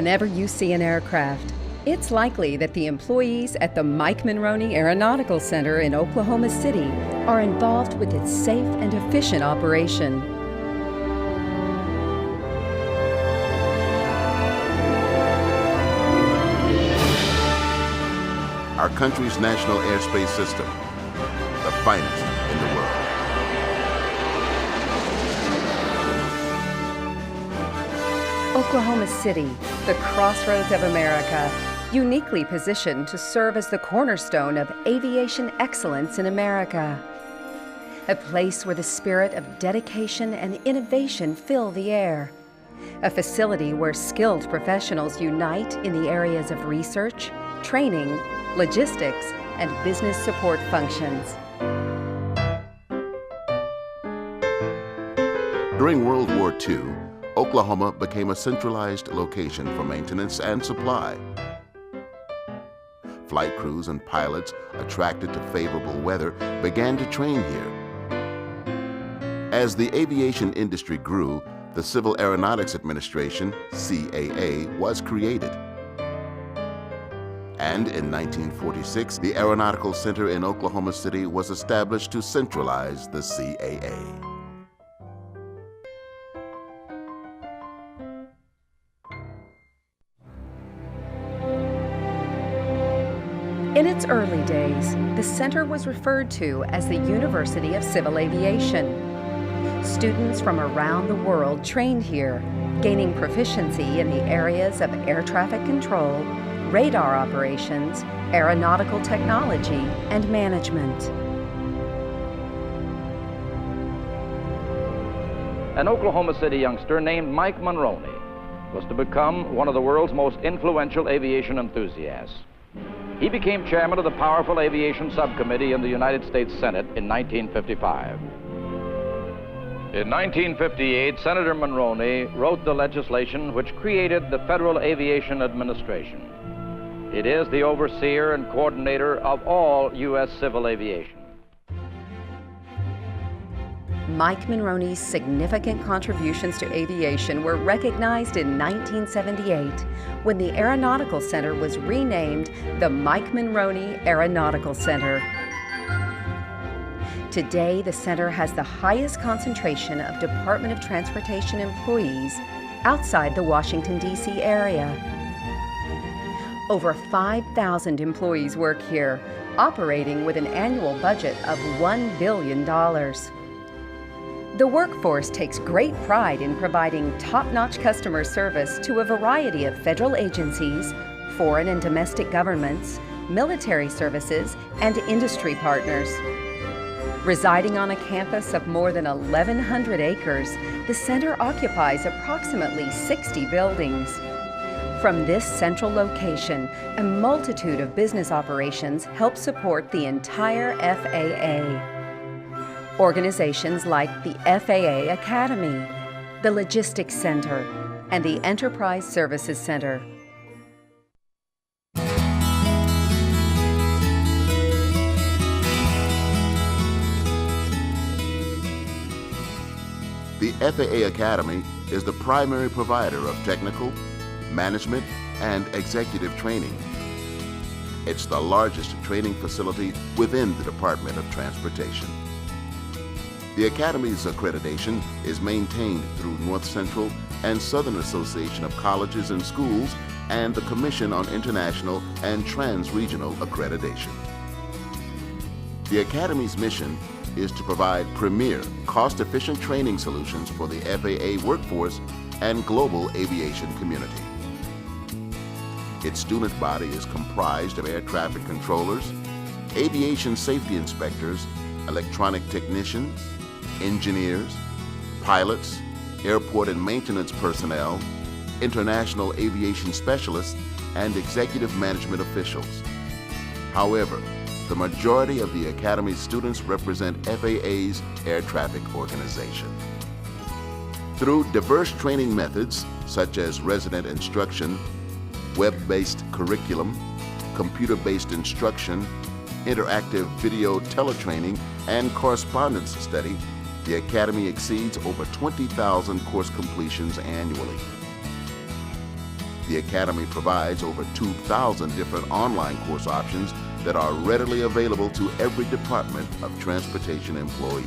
Whenever you see an aircraft, it's likely that the employees at the Mike Monroney Aeronautical Center in Oklahoma City are involved with its safe and efficient operation. Our country's national airspace system, the finest in the world. Oklahoma City, the crossroads of America, uniquely positioned to serve as the cornerstone of aviation excellence in America. A place where the spirit of dedication and innovation fill the air. A facility where skilled professionals unite in the areas of research, training, logistics, and business support functions. During World War II, Oklahoma became a centralized location for maintenance and supply. Flight crews and pilots, attracted to favorable weather, began to train here. As the aviation industry grew, the Civil Aeronautics Administration, CAA, was created. And in 1946, the Aeronautical Center in Oklahoma City was established to centralize the CAA. In its early days, the center was referred to as the University of Civil Aviation. Students from around the world trained here, gaining proficiency in the areas of air traffic control, radar operations, aeronautical technology, and management. An Oklahoma City youngster named Mike Monroney was to become one of the world's most influential aviation enthusiasts. He became chairman of the powerful aviation subcommittee in the United States Senate in 1955. In 1958, Senator Monroney wrote the legislation which created the Federal Aviation Administration. It is the overseer and coordinator of all U.S. civil aviation. Mike Monroney's significant contributions to aviation were recognized in 1978 when the Aeronautical Center was renamed the Mike Monroney Aeronautical Center. Today, the center has the highest concentration of Department of Transportation employees outside the Washington, D.C. area. Over 5,000 employees work here, operating with an annual budget of $1 billion. The workforce takes great pride in providing top-notch customer service to a variety of federal agencies, foreign and domestic governments, military services, and industry partners. Residing on a campus of more than 1,100 acres, the center occupies approximately 60 buildings. From this central location, a multitude of business operations help support the entire FAA. Organizations like the FAA Academy, the Logistics Center, and the Enterprise Services Center. The FAA Academy is the primary provider of technical, management, and executive training. It's the largest training facility within the Department of Transportation. The Academy's accreditation is maintained through North Central and Southern Association of Colleges and Schools and the Commission on International and Trans-Regional Accreditation. The Academy's mission is to provide premier, cost-efficient training solutions for the FAA workforce and global aviation community. Its student body is comprised of air traffic controllers, aviation safety inspectors, electronic technicians, engineers, pilots, airport and maintenance personnel, international aviation specialists, and executive management officials. However, the majority of the Academy's students represent FAA's air traffic organization. Through diverse training methods, such as resident instruction, web-based curriculum, computer-based instruction, interactive video teletraining, and correspondence study, the Academy exceeds over 20,000 course completions annually. The Academy provides over 2,000 different online course options that are readily available to every department of transportation employee.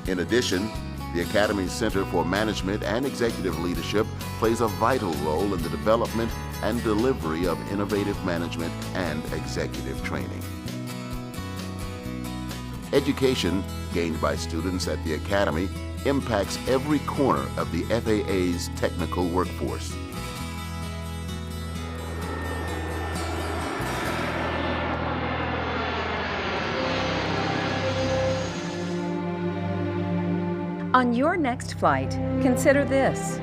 In addition, the Academy's Center for Management and Executive Leadership plays a vital role in the development and delivery of innovative management and executive training. Education gained by students at the Academy impacts every corner of the FAA's technical workforce. On your next flight, consider this.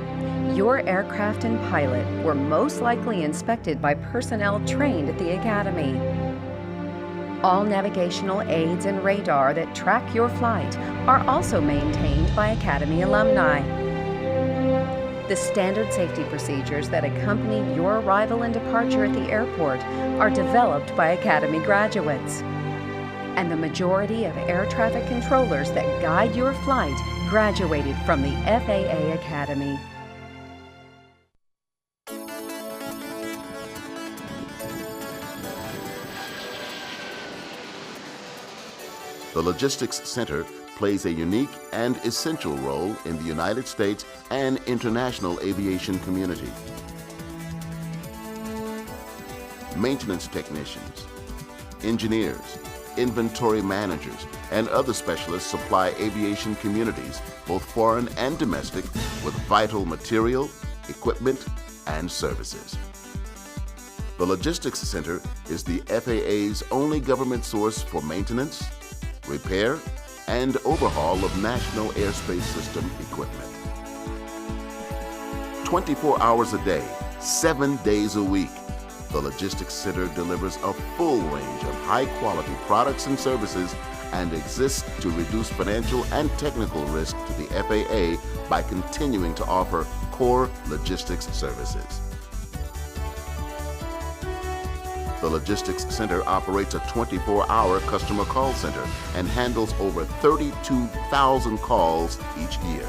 Your aircraft and pilot were most likely inspected by personnel trained at the Academy. All navigational aids and radar that track your flight are also maintained by Academy alumni. The standard safety procedures that accompany your arrival and departure at the airport are developed by Academy graduates. And the majority of air traffic controllers that guide your flight graduated from the FAA Academy. The Logistics Center plays a unique and essential role in the United States and international aviation community. Maintenance technicians, engineers, inventory managers, and other specialists supply aviation communities, both foreign and domestic, with vital material, equipment, and services. The Logistics Center is the FAA's only government source for maintenance, repair, and overhaul of national airspace system equipment. 24 hours a day, 7 days a week, the Logistics Center delivers a full range of high-quality products and services and exists to reduce financial and technical risk to the FAA by continuing to offer core logistics services. The Logistics Center operates a 24-hour customer call center and handles over 32,000 calls each year.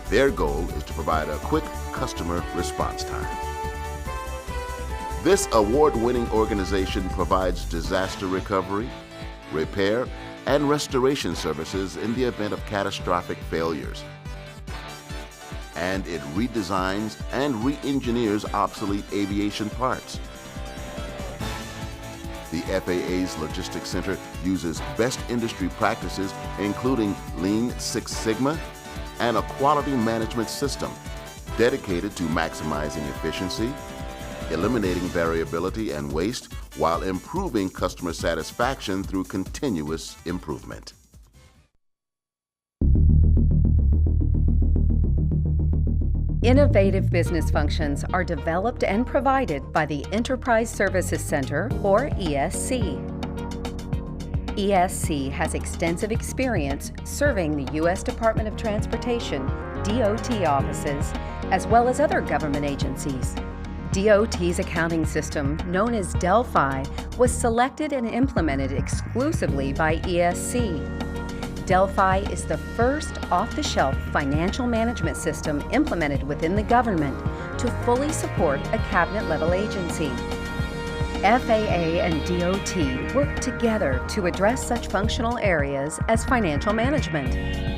Their goal is to provide a quick customer response time. This award-winning organization provides disaster recovery, repair, and restoration services in the event of catastrophic failures. And it redesigns and re-engineers obsolete aviation parts. The FAA's Logistics Center uses best industry practices, including Lean Six Sigma and a quality management system dedicated to maximizing efficiency, eliminating variability and waste, while improving customer satisfaction through continuous improvement. Innovative business functions are developed and provided by the Enterprise Services Center, or ESC. ESC has extensive experience serving the U.S. Department of Transportation, DOT offices, as well as other government agencies. DOT's accounting system, known as Delphi, was selected and implemented exclusively by ESC. Delphi is the first off-the-shelf financial management system implemented within the government to fully support a cabinet-level agency. FAA and DOT work together to address such functional areas as financial management,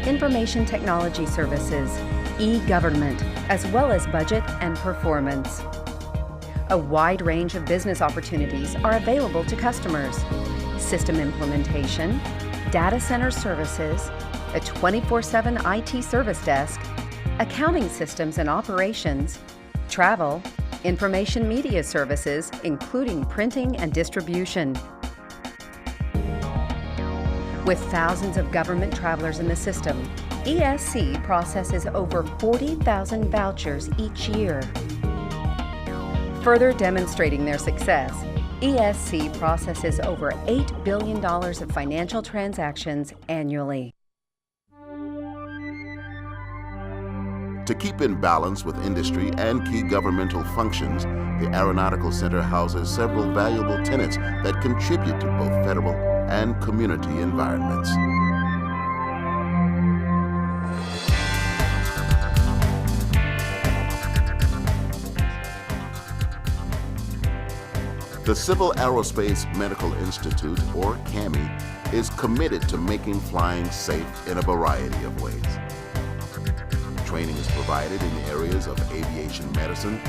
information technology services, e-government, as well as budget and performance. A wide range of business opportunities are available to customers: system implementation, data center services, a 24/7 IT service desk, accounting systems and operations, travel, information media services, including printing and distribution. With thousands of government travelers in the system, ESC processes over 40,000 vouchers each year. Further demonstrating their success, ESC processes over $8 billion of financial transactions annually. To keep in balance with industry and key governmental functions, the Aeronautical Center houses several valuable tenants that contribute to both federal and community environments. The Civil Aerospace Medical Institute, or CAMI, is committed to making flying safe in a variety of ways. Training is provided in areas of aviation medicine,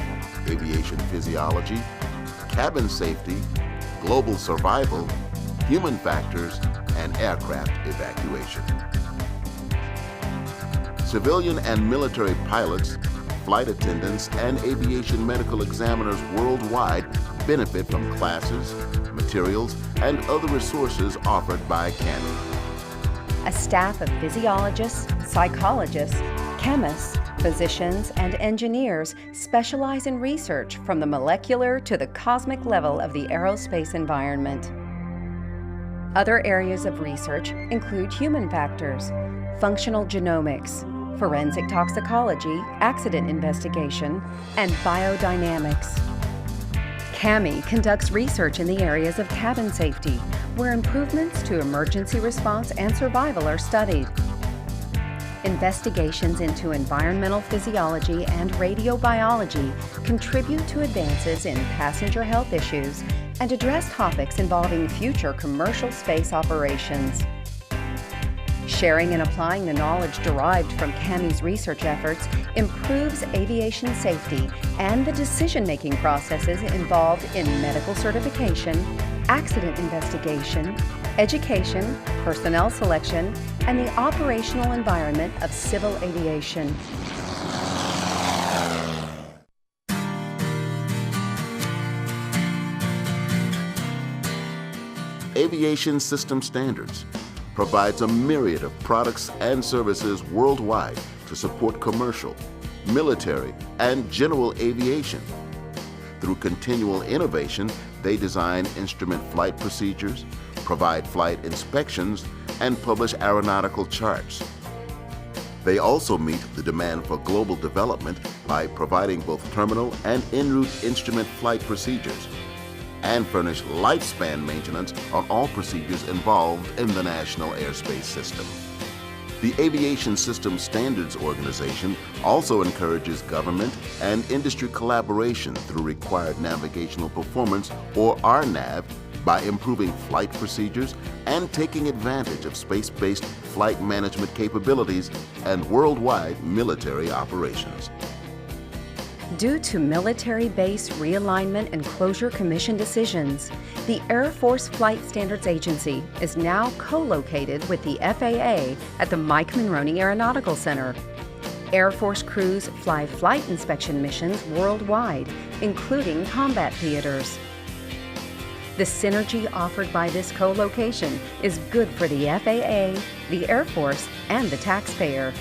aviation physiology, cabin safety, global survival, human factors, and aircraft evacuation. Civilian and military pilots, flight attendants, and aviation medical examiners worldwide benefit from classes, materials, and other resources offered by CAMI. A staff of physiologists, psychologists, chemists, physicians, and engineers specialize in research from the molecular to the cosmic level of the aerospace environment. Other areas of research include human factors, functional genomics, forensic toxicology, accident investigation, and biodynamics. CAMI conducts research in the areas of cabin safety, where improvements to emergency response and survival are studied. Investigations into environmental physiology and radiobiology contribute to advances in passenger health issues and address topics involving future commercial space operations. Sharing and applying the knowledge derived from CAMI's research efforts improves aviation safety and the decision-making processes involved in medical certification, accident investigation, education, personnel selection, and the operational environment of civil aviation. Aviation System Standards provides a myriad of products and services worldwide to support commercial, military, and general aviation. Through continual innovation, they design instrument flight procedures, provide flight inspections, and publish aeronautical charts. They also meet the demand for global development by providing both terminal and en route instrument flight procedures, and furnish lifespan maintenance on all procedures involved in the national airspace system. The Aviation System Standards Organization also encourages government and industry collaboration through required navigational performance, or RNAV, by improving flight procedures and taking advantage of space-based flight management capabilities and worldwide military operations. Due to military base realignment and closure commission decisions, the Air Force Flight Standards Agency is now co-located with the FAA at the Mike Monroney Aeronautical Center. Air Force crews fly flight inspection missions worldwide, including combat theaters. The synergy offered by this co-location is good for the FAA, the Air Force, and the taxpayer.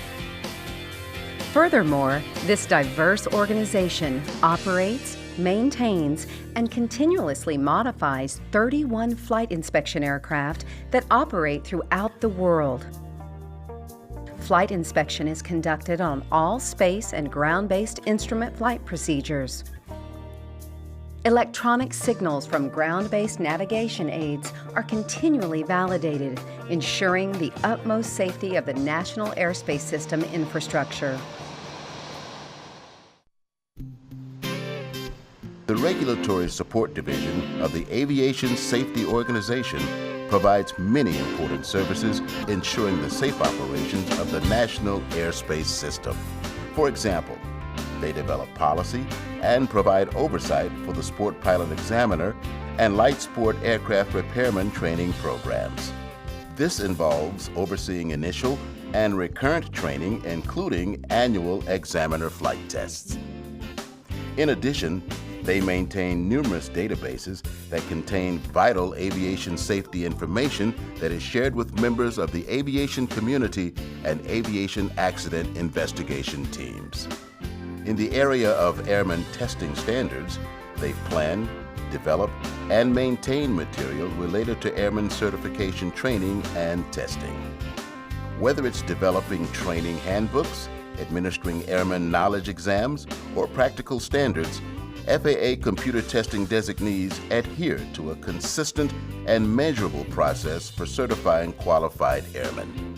Furthermore, this diverse organization operates, maintains, and continuously modifies 31 flight inspection aircraft that operate throughout the world. Flight inspection is conducted on all space and ground-based instrument flight procedures. Electronic signals from ground-based navigation aids are continually validated, ensuring the utmost safety of the national airspace system infrastructure. The Regulatory Support Division of the Aviation Safety Organization provides many important services ensuring the safe operations of the national airspace system. For example, they develop policy and provide oversight for the Sport Pilot Examiner and Light Sport Aircraft Repairman training programs. This involves overseeing initial and recurrent training, including annual examiner flight tests. In addition, they maintain numerous databases that contain vital aviation safety information that is shared with members of the aviation community and aviation accident investigation teams. In the area of airman testing standards, they plan, develop, and maintain material related to airman certification training and testing. Whether it's developing training handbooks, administering airman knowledge exams, or practical standards, FAA computer testing designees adhere to a consistent and measurable process for certifying qualified airmen.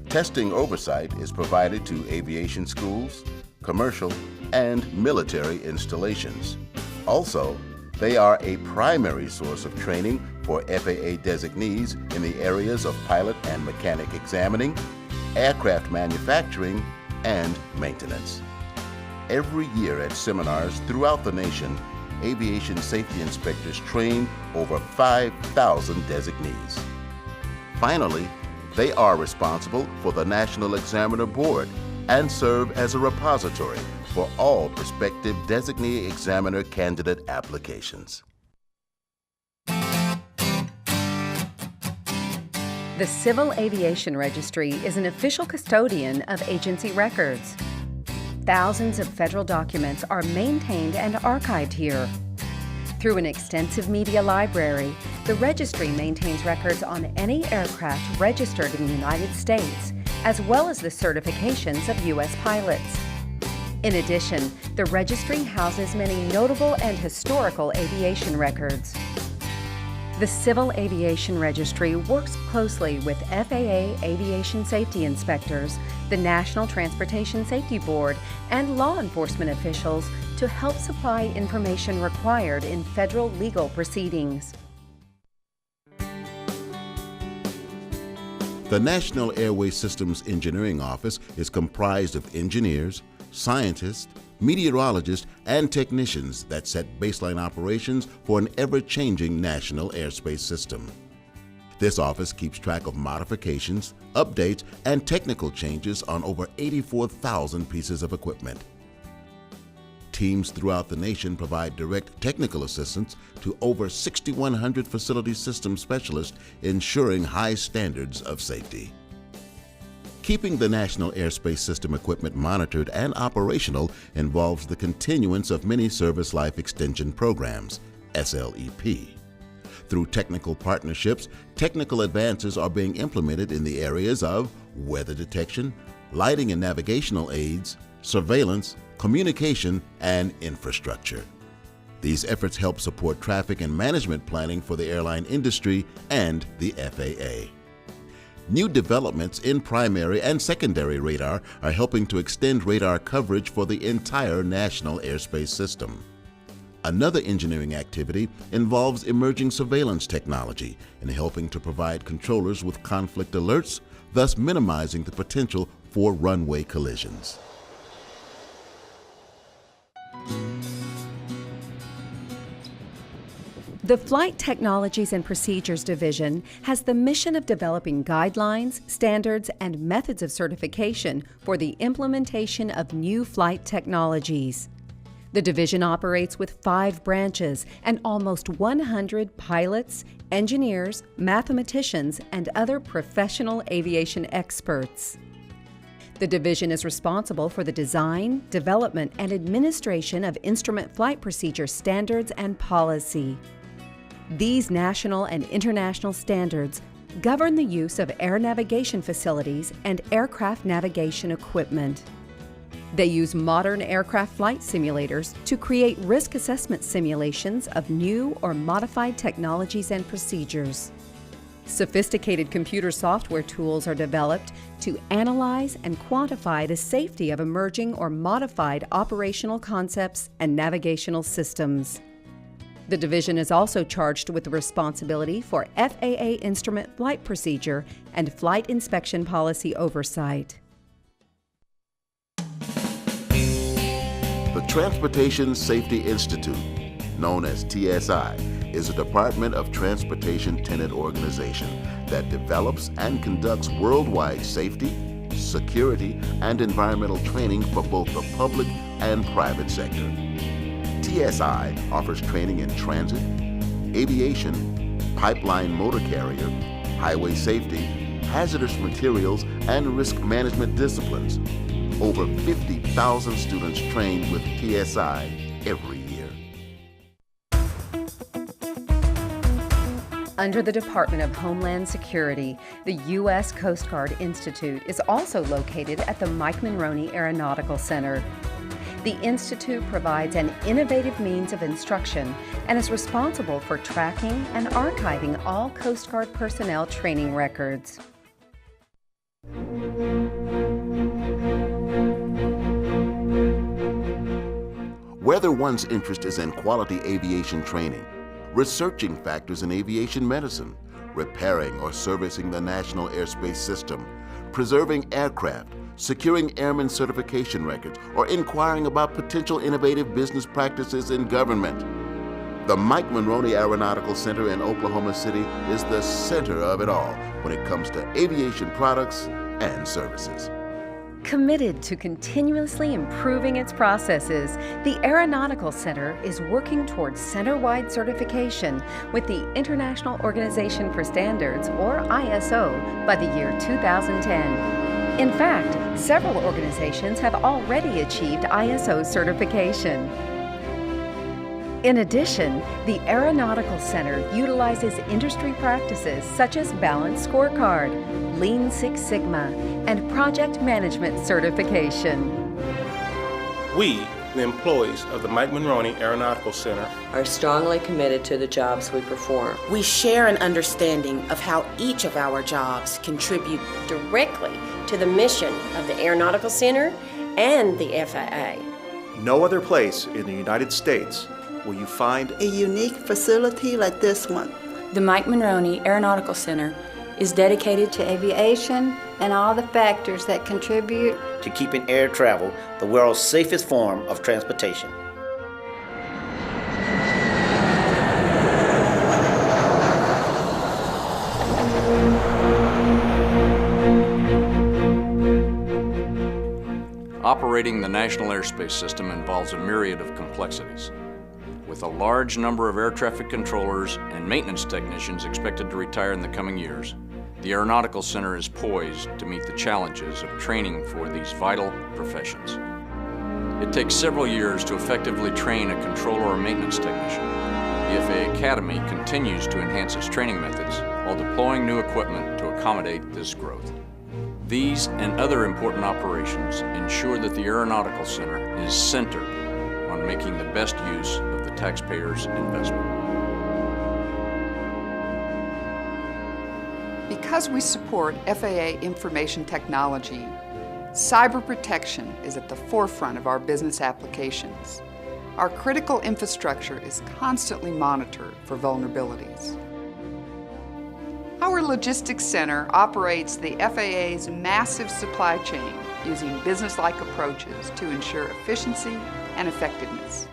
Testing oversight is provided to aviation schools, commercial, and military installations. Also, They are a primary source of training for FAA designees in the areas of pilot and mechanic examining, aircraft manufacturing, and maintenance. Every year at seminars throughout the nation, aviation safety inspectors train over 5,000 designees. Finally, they are responsible for the National Examiner Board and serve as a repository for all prospective designee examiner candidate applications. The Civil Aviation Registry is an official custodian of agency records. Thousands of federal documents are maintained and archived here. Through an extensive media library, the registry maintains records on any aircraft registered in the United States, as well as the certifications of U.S. pilots. In addition, the registry houses many notable and historical aviation records. The Civil Aviation Registry works closely with FAA aviation safety inspectors, the National Transportation Safety Board, and law enforcement officials to help supply information required in federal legal proceedings. The National Airway Systems Engineering Office is comprised of engineers, scientists, meteorologists, and technicians that set baseline operations for an ever-changing national airspace system. This office keeps track of modifications, updates, and technical changes on over 84,000 pieces of equipment. Teams throughout the nation provide direct technical assistance to over 6,100 facility system specialists, ensuring high standards of safety. Keeping the National Airspace System equipment monitored and operational involves the continuance of many Service Life Extension programs, SLEP. Through technical partnerships, technical advances are being implemented in the areas of weather detection, lighting and navigational aids, surveillance, communication, and infrastructure. These efforts help support traffic and management planning for the airline industry and the FAA. New developments in primary and secondary radar are helping to extend radar coverage for the entire national airspace system. Another engineering activity involves emerging surveillance technology and helping to provide controllers with conflict alerts, thus minimizing the potential for runway collisions. The Flight Technologies and Procedures Division has the mission of developing guidelines, standards, and methods of certification for the implementation of new flight technologies. The division operates with 5 branches and almost 100 pilots, engineers, mathematicians, and other professional aviation experts. The division is responsible for the design, development, and administration of instrument flight procedure standards and policy. These national and international standards govern the use of air navigation facilities and aircraft navigation equipment. They use modern aircraft flight simulators to create risk assessment simulations of new or modified technologies and procedures. Sophisticated computer software tools are developed to analyze and quantify the safety of emerging or modified operational concepts and navigational systems. The division is also charged with the responsibility for FAA instrument flight procedure and flight inspection policy oversight. The Transportation Safety Institute, known as TSI, is a Department of Transportation tenet organization that develops and conducts worldwide safety, security, and environmental training for both the public and private sector. TSI offers training in transit, aviation, pipeline motor carrier, highway safety, hazardous materials, and risk management disciplines. Over 50,000 students trained with TSI every year. Under the Department of Homeland Security, the U.S. Coast Guard Institute is also located at the Mike Monroney Aeronautical Center. The Institute provides an innovative means of instruction and is responsible for tracking and archiving all Coast Guard personnel training records. Whether one's interest is in quality aviation training, researching factors in aviation medicine, repairing or servicing the national airspace system, preserving aircraft, securing airman certification records, or inquiring about potential innovative business practices in government, the Mike Monroney Aeronautical Center in Oklahoma City is the center of it all when it comes to aviation products and services. Committed to continuously improving its processes, the Aeronautical Center is working towards center-wide certification with the International Organization for Standards, or ISO, by the year 2010. In fact, several organizations have already achieved ISO certification. In addition, the Aeronautical Center utilizes industry practices such as Balanced Scorecard, Lean Six Sigma, and Project Management certification. We, the employees of the Mike Monroney Aeronautical Center, are strongly committed to the jobs we perform. We share an understanding of how each of our jobs contribute directly to the mission of the Aeronautical Center and the FAA. No other place in the United States will you find a unique facility like this one. The Mike Monroney Aeronautical Center is dedicated to aviation and all the factors that contribute to keeping air travel the world's safest form of transportation. Operating the National Airspace System involves a myriad of complexities. With a large number of air traffic controllers and maintenance technicians expected to retire in the coming years, the Aeronautical Center is poised to meet the challenges of training for these vital professions. It takes several years to effectively train a controller or maintenance technician. The FAA Academy continues to enhance its training methods while deploying new equipment to accommodate this growth. These and other important operations ensure that the Aeronautical Center is centered on making the best use of the taxpayers' investment. Because we support FAA information technology, cyber protection is at the forefront of our business applications. Our critical infrastructure is constantly monitored for vulnerabilities. Our logistics center operates the FAA's massive supply chain using business-like approaches to ensure efficiency and effectiveness.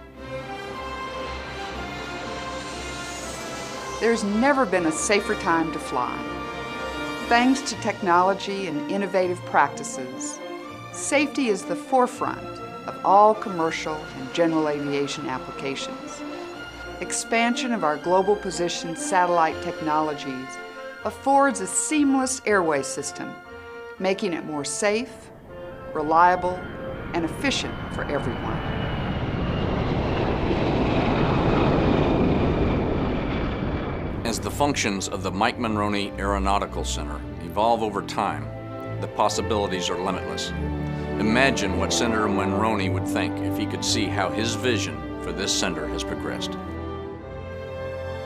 There's never been a safer time to fly. Thanks to technology and innovative practices, safety is the forefront of all commercial and general aviation applications. Expansion of our global position satellite technologies affords a seamless airway system, making it more safe, reliable, and efficient for everyone. As the functions of the Mike Monroney Aeronautical Center evolve over time, the possibilities are limitless. Imagine what Senator Monroney would think if he could see how his vision for this center has progressed.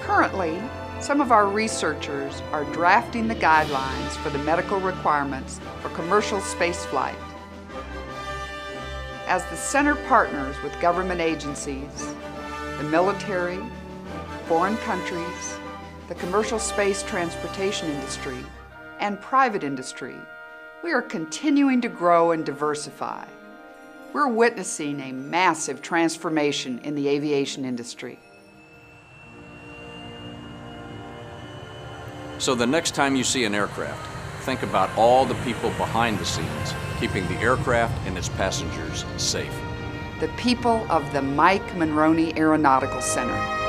Currently, some of our researchers are drafting the guidelines for the medical requirements for commercial spaceflight. As the center partners with government agencies, the military, foreign countries, the commercial space transportation industry, and private industry, we are continuing to grow and diversify. We're witnessing a massive transformation in the aviation industry. So the next time you see an aircraft, think about all the people behind the scenes, keeping the aircraft and its passengers safe. The people of the Mike Monroney Aeronautical Center.